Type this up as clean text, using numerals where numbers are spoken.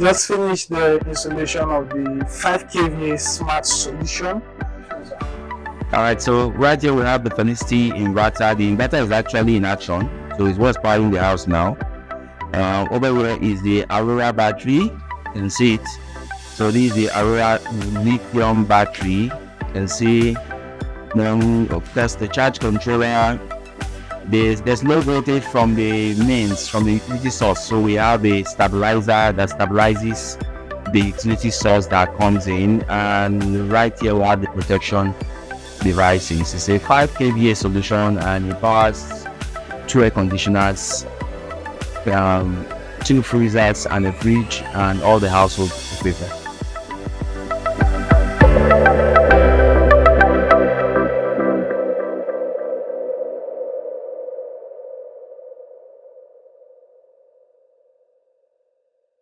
just finished the installation of the 5 kVA smart solution. All right, so right here we have the Felicity Inverter. The inverter is actually in action, so it's what's powering the house now. Over here is the Aurora battery. You can see it. So this is the Aurora Lithium battery. You can see, of course, the charge controller. There's low voltage from the mains, from the utility source. So we have a stabilizer that stabilizes the utility source that comes in, and right here we have the protection devices. It's a 5 kVA solution, and it powers 2 air conditioners, 2 freezers, and a fridge, and all the household equipment.